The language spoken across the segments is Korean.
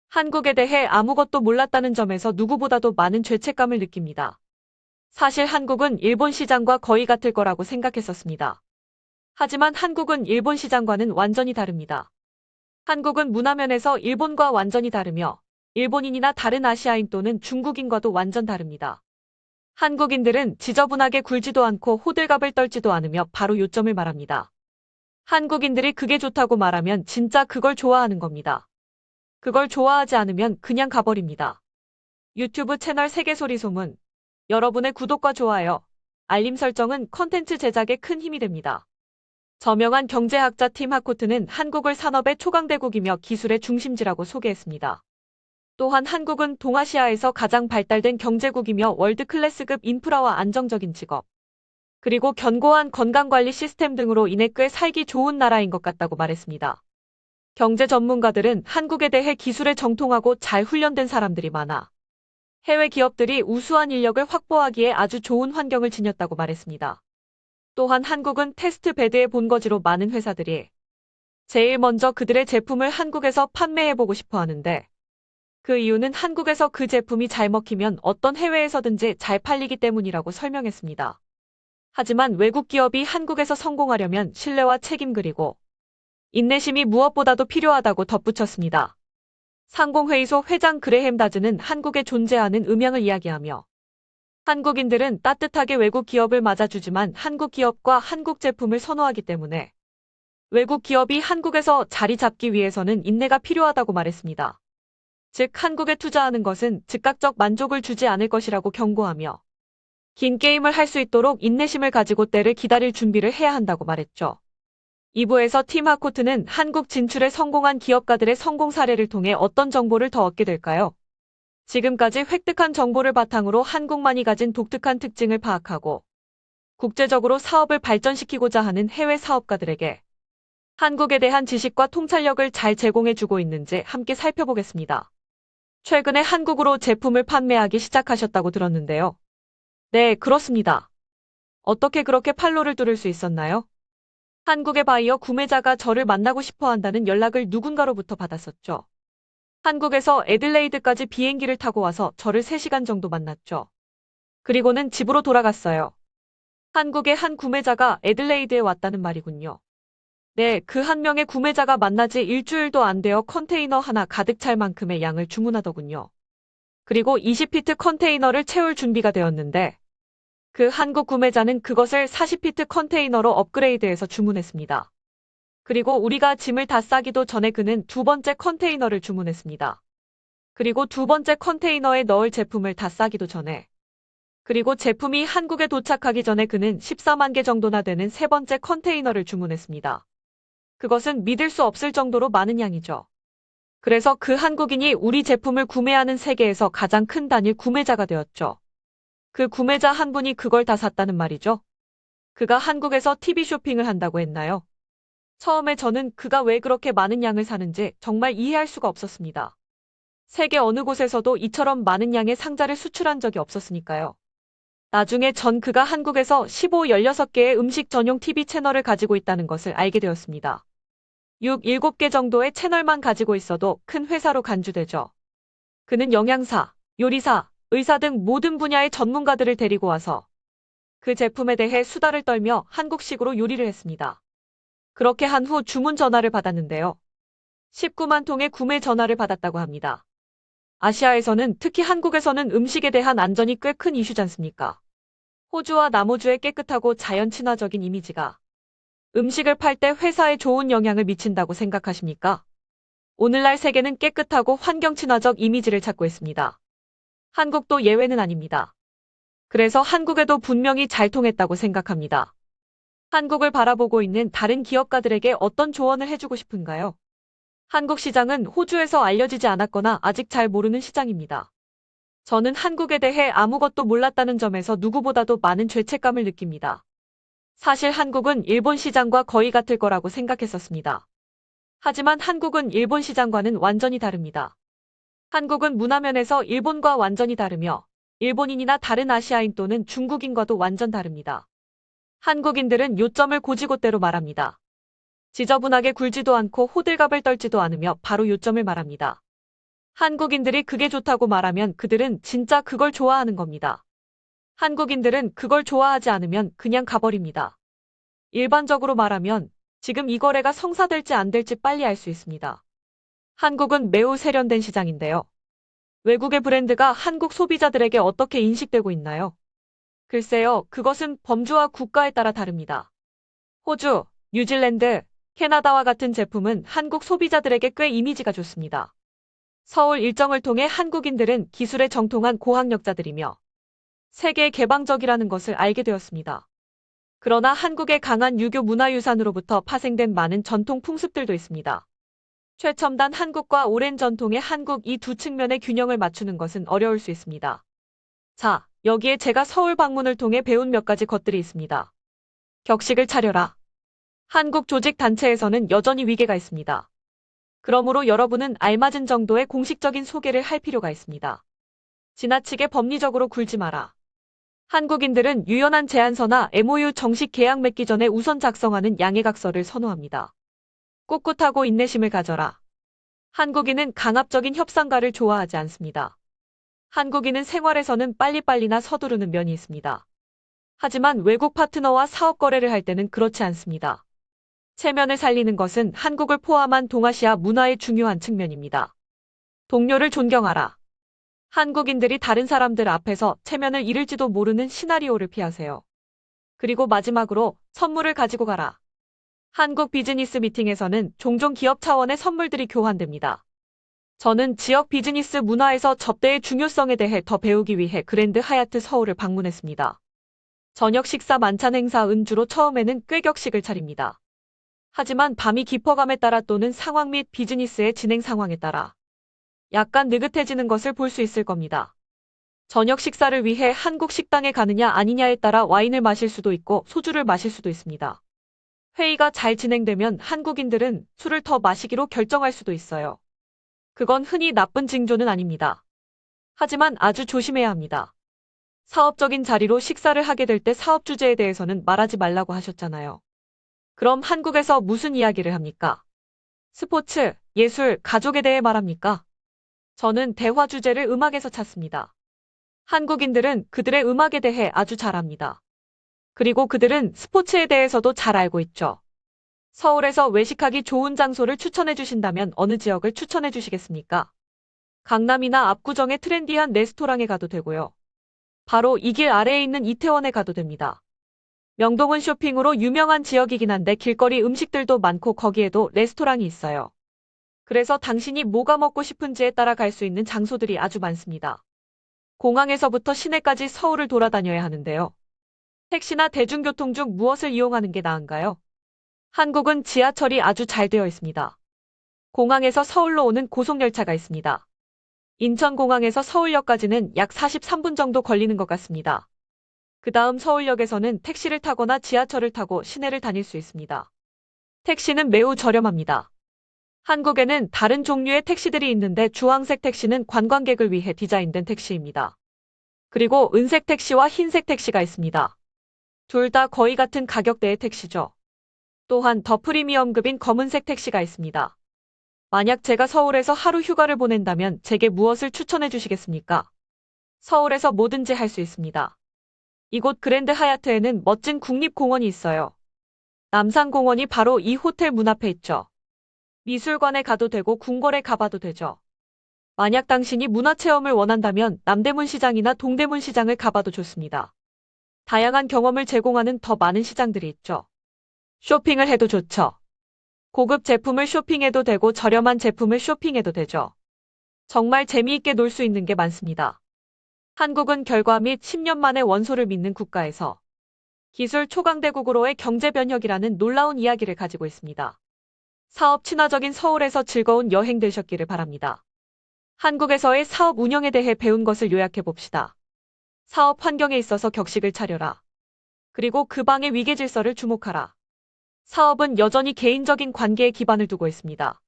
한국에 대해 아무것도 몰랐다는 점에서 누구보다도 많은 죄책감을 느낍니다. 사실 한국은 일본 시장과 거의 같을 거라고 생각했었습니다. 하지만 한국은 일본 시장과는 완전히 다릅니다. 한국은 문화면에서 일본과 완전히 다르며 일본인이나 다른 아시아인 또는 중국인과도 완전 다릅니다. 한국인들은 지저분하게 굴지도 않고 호들갑을 떨지도 않으며 바로 요점을 말합니다. 한국인들이 그게 좋다고 말하면 진짜 그걸 좋아하는 겁니다. 그걸 좋아하지 않으면 그냥 가버립니다. 유튜브 채널 세계소리소문. 여러분의 구독과 좋아요, 알림 설정은 컨텐츠 제작에 큰 힘이 됩니다. 저명한 경제학자 팀 하코트는 한국을 산업의 초강대국이며 기술의 중심지라고 소개했습니다. 또한 한국은 동아시아에서 가장 발달된 경제국이며 월드클래스급 인프라와 안정적인 직업, 그리고 견고한 건강관리 시스템 등으로 인해 꽤 살기 좋은 나라인 것 같다고 말했습니다. 경제 전문가들은 한국에 대해 기술에 정통하고 잘 훈련된 사람들이 많아 해외 기업들이 우수한 인력을 확보하기에 아주 좋은 환경을 지녔다고 말했습니다. 또한 한국은 테스트 베드의 본거지로 많은 회사들이 제일 먼저 그들의 제품을 한국에서 판매해보고 싶어 하는데, 그 이유는 한국에서 그 제품이 잘 먹히면 어떤 해외에서든지 잘 팔리기 때문이라고 설명했습니다. 하지만 외국 기업이 한국에서 성공하려면 신뢰와 책임 그리고 인내심이 무엇보다도 필요하다고 덧붙였습니다. 상공회의소 회장 그레햄 다즈는 한국에 존재하는 음향을 이야기하며, 한국인들은 따뜻하게 외국 기업을 맞아주지만 한국 기업과 한국 제품을 선호하기 때문에 외국 기업이 한국에서 자리 잡기 위해서는 인내가 필요하다고 말했습니다. 즉 한국에 투자하는 것은 즉각적 만족을 주지 않을 것이라고 경고하며, 긴 게임을 할 수 있도록 인내심을 가지고 때를 기다릴 준비를 해야 한다고 말했죠. 2부에서 팀 하코트는 한국 진출에 성공한 기업가들의 성공 사례를 통해 어떤 정보를 더 얻게 될까요? 지금까지 획득한 정보를 바탕으로 한국만이 가진 독특한 특징을 파악하고 국제적으로 사업을 발전시키고자 하는 해외 사업가들에게 한국에 대한 지식과 통찰력을 잘 제공해주고 있는지 함께 살펴보겠습니다. 최근에 한국으로 제품을 판매하기 시작하셨다고 들었는데요. 네, 그렇습니다. 어떻게 그렇게 판로를 뚫을 수 있었나요? 한국의 바이어 구매자가 저를 만나고 싶어 한다는 연락을 누군가로부터 받았었죠. 한국에서 애들레이드까지 비행기를 타고 와서 저를 3시간 정도 만났죠. 그리고는 집으로 돌아갔어요. 한국의 한 구매자가 애들레이드에 왔다는 말이군요. 네, 그 한 명의 구매자가 만나 지 일주일도 안 되어 컨테이너 하나 가득 찰 만큼의 양을 주문하더군요. 그리고 20피트 컨테이너를 채울 준비가 되었는데, 그 한국 구매자는 그것을 40피트 컨테이너로 업그레이드해서 주문했습니다. 그리고 우리가 짐을 다 싸기도 전에 그는 두 번째 컨테이너를 주문했습니다. 그리고 두 번째 컨테이너에 넣을 제품을 다 싸기도 전에, 그리고 제품이 한국에 도착하기 전에 그는 14만 개 정도나 되는 세 번째 컨테이너를 주문했습니다. 그것은 믿을 수 없을 정도로 많은 양이죠. 그래서 그 한국인이 우리 제품을 구매하는 세계에서 가장 큰 단일 구매자가 되었죠. 그 구매자 한 분이 그걸 다 샀다는 말이죠. 그가 한국에서 TV 쇼핑을 한다고 했나요? 처음에 저는 그가 왜 그렇게 많은 양을 사는지 정말 이해할 수가 없었습니다. 세계 어느 곳에서도 이처럼 많은 양의 상자를 수출한 적이 없었으니까요. 나중에 전 그가 한국에서 15, 16개의 음식 전용 TV 채널을 가지고 있다는 것을 알게 되었습니다. 6, 7개 정도의 채널만 가지고 있어도 큰 회사로 간주되죠. 그는 영양사, 요리사, 의사 등 모든 분야의 전문가들을 데리고 와서 그 제품에 대해 수다를 떨며 한국식으로 요리를 했습니다. 그렇게 한 후 주문 전화를 받았는데요. 19만 통의 구매 전화를 받았다고 합니다. 아시아에서는, 특히 한국에서는 음식에 대한 안전이 꽤 큰 이슈지 않습니까? 호주와 남호주의 깨끗하고 자연 친화적인 이미지가 음식을 팔 때 회사에 좋은 영향을 미친다고 생각하십니까? 오늘날 세계는 깨끗하고 환경 친화적 이미지를 찾고 있습니다. 한국도 예외는 아닙니다. 그래서 한국에도 분명히 잘 통했다고 생각합니다. 한국을 바라보고 있는 다른 기업가들에게 어떤 조언을 해주고 싶은가요? 한국 시장은 호주에서 알려지지 않았거나 아직 잘 모르는 시장입니다. 저는 한국에 대해 아무것도 몰랐다는 점에서 누구보다도 많은 죄책감을 느낍니다. 사실 한국은 일본 시장과 거의 같을 거라고 생각했었습니다. 하지만 한국은 일본 시장과는 완전히 다릅니다. 한국은 문화면에서 일본과 완전히 다르며 일본인이나 다른 아시아인 또는 중국인과도 완전 다릅니다. 한국인들은 요점을 고지고대로 말합니다. 지저분하게 굴지도 않고 호들갑을 떨지도 않으며 바로 요점을 말합니다. 한국인들이 그게 좋다고 말하면 그들은 진짜 그걸 좋아하는 겁니다. 한국인들은 그걸 좋아하지 않으면 그냥 가버립니다. 일반적으로 말하면 지금 이 거래가 성사될지 안 될지 빨리 알 수 있습니다. 한국은 매우 세련된 시장인데요. 외국의 브랜드가 한국 소비자들에게 어떻게 인식되고 있나요? 글쎄요, 그것은 범주와 국가에 따라 다릅니다. 호주, 뉴질랜드, 캐나다와 같은 제품은 한국 소비자들에게 꽤 이미지가 좋습니다. 서울 일정을 통해 한국인들은 기술에 정통한 고학력자들이며 세계 개방적이라는 것을 알게 되었습니다. 그러나 한국의 강한 유교 문화유산으로부터 파생된 많은 전통 풍습들도 있습니다. 최첨단 한국과 오랜 전통의 한국 이 두 측면의 균형을 맞추는 것은 어려울 수 있습니다. 자, 여기에 제가 서울 방문을 통해 배운 몇 가지 것들이 있습니다. 격식을 차려라. 한국 조직 단체에서는 여전히 위계가 있습니다. 그러므로 여러분은 알맞은 정도의 공식적인 소개를 할 필요가 있습니다. 지나치게 법리적으로 굴지 마라. 한국인들은 유연한 제안서나 MOU 정식 계약 맺기 전에 우선 작성하는 양해각서를 선호합니다. 꿋꿋하고 인내심을 가져라. 한국인은 강압적인 협상가를 좋아하지 않습니다. 한국인은 생활에서는 빨리빨리나 서두르는 면이 있습니다. 하지만 외국 파트너와 사업 거래를 할 때는 그렇지 않습니다. 체면을 살리는 것은 한국을 포함한 동아시아 문화의 중요한 측면입니다. 동료를 존경하라. 한국인들이 다른 사람들 앞에서 체면을 잃을지도 모르는 시나리오를 피하세요. 그리고 마지막으로 선물을 가지고 가라. 한국 비즈니스 미팅에서는 종종 기업 차원의 선물들이 교환됩니다. 저는 지역 비즈니스 문화에서 접대의 중요성에 대해 더 배우기 위해 그랜드 하얏트 서울을 방문했습니다. 저녁 식사 만찬 행사 은주로 처음에는 꽤 격식을 차립니다. 하지만 밤이 깊어감에 따라 또는 상황 및 비즈니스의 진행 상황에 따라 약간 느긋해지는 것을 볼 수 있을 겁니다. 저녁 식사를 위해 한국 식당에 가느냐 아니냐에 따라 와인을 마실 수도 있고 소주를 마실 수도 있습니다. 회의가 잘 진행되면 한국인들은 술을 더 마시기로 결정할 수도 있어요. 그건 흔히 나쁜 징조는 아닙니다. 하지만 아주 조심해야 합니다. 사업적인 자리로 식사를 하게 될 때 사업 주제에 대해서는 말하지 말라고 하셨잖아요. 그럼 한국에서 무슨 이야기를 합니까? 스포츠, 예술, 가족에 대해 말합니까? 저는 대화 주제를 음악에서 찾습니다. 한국인들은 그들의 음악에 대해 아주 잘 압니다. 그리고 그들은 스포츠에 대해서도 잘 알고 있죠. 서울에서 외식하기 좋은 장소를 추천해 주신다면 어느 지역을 추천해 주시겠습니까? 강남이나 압구정의 트렌디한 레스토랑에 가도 되고요. 바로 이 길 아래에 있는 이태원에 가도 됩니다. 명동은 쇼핑으로 유명한 지역이긴 한데 길거리 음식들도 많고 거기에도 레스토랑이 있어요. 그래서 당신이 뭐가 먹고 싶은지에 따라 갈 수 있는 장소들이 아주 많습니다. 공항에서부터 시내까지 서울을 돌아다녀야 하는데요. 택시나 대중교통 중 무엇을 이용하는 게 나은가요? 한국은 지하철이 아주 잘 되어 있습니다. 공항에서 서울로 오는 고속열차가 있습니다. 인천공항에서 서울역까지는 약 43분 정도 걸리는 것 같습니다. 그 다음 서울역에서는 택시를 타거나 지하철을 타고 시내를 다닐 수 있습니다. 택시는 매우 저렴합니다. 한국에는 다른 종류의 택시들이 있는데 주황색 택시는 관광객을 위해 디자인된 택시입니다. 그리고 은색 택시와 흰색 택시가 있습니다. 둘 다 거의 같은 가격대의 택시죠. 또한 더 프리미엄급인 검은색 택시가 있습니다. 만약 제가 서울에서 하루 휴가를 보낸다면 제게 무엇을 추천해 주시겠습니까? 서울에서 뭐든지 할 수 있습니다. 이곳 그랜드 하얏트에는 멋진 국립공원이 있어요. 남산공원이 바로 이 호텔 문 앞에 있죠. 미술관에 가도 되고 궁궐에 가봐도 되죠. 만약 당신이 문화체험을 원한다면 남대문 시장이나 동대문 시장을 가봐도 좋습니다. 다양한 경험을 제공하는 더 많은 시장들이 있죠. 쇼핑을 해도 좋죠. 고급 제품을 쇼핑해도 되고 저렴한 제품을 쇼핑해도 되죠. 정말 재미있게 놀 수 있는 게 많습니다. 한국은 결과 및 10년 만에 원소를 믿는 국가에서 기술 초강대국으로의 경제 변혁이라는 놀라운 이야기를 가지고 있습니다. 사업 친화적인 서울에서 즐거운 여행 되셨기를 바랍니다. 한국에서의 사업 운영에 대해 배운 것을 요약해 봅시다. 사업 환경에 있어서 격식을 차려라. 그리고 그 방의 위계 질서를 주목하라. 사업은 여전히 개인적인 관계에 기반을 두고 있습니다.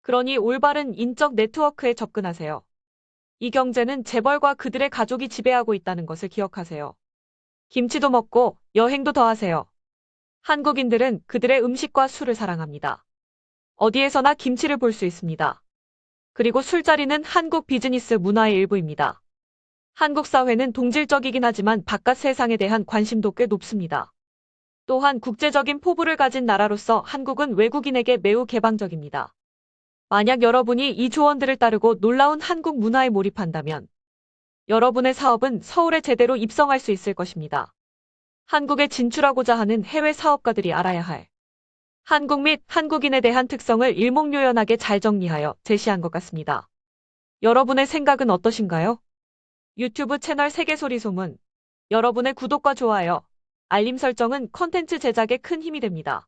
그러니 올바른 인적 네트워크에 접근하세요. 이 경제는 재벌과 그들의 가족이 지배하고 있다는 것을 기억하세요. 김치도 먹고 여행도 더 하세요. 한국인들은 그들의 음식과 술을 사랑합니다. 어디에서나 김치를 볼 수 있습니다. 그리고 술자리는 한국 비즈니스 문화의 일부입니다. 한국 사회는 동질적이긴 하지만 바깥 세상에 대한 관심도 꽤 높습니다. 또한 국제적인 포부를 가진 나라로서 한국은 외국인에게 매우 개방적입니다. 만약 여러분이 이 조언들을 따르고 놀라운 한국 문화에 몰입한다면 여러분의 사업은 서울에 제대로 입성할 수 있을 것입니다. 한국에 진출하고자 하는 해외 사업가들이 알아야 할 한국 및 한국인에 대한 특성을 일목요연하게 잘 정리하여 제시한 것 같습니다. 여러분의 생각은 어떠신가요? 유튜브 채널 세계소리소문. 여러분의 구독과 좋아요, 알림 설정은 컨텐츠 제작에 큰 힘이 됩니다.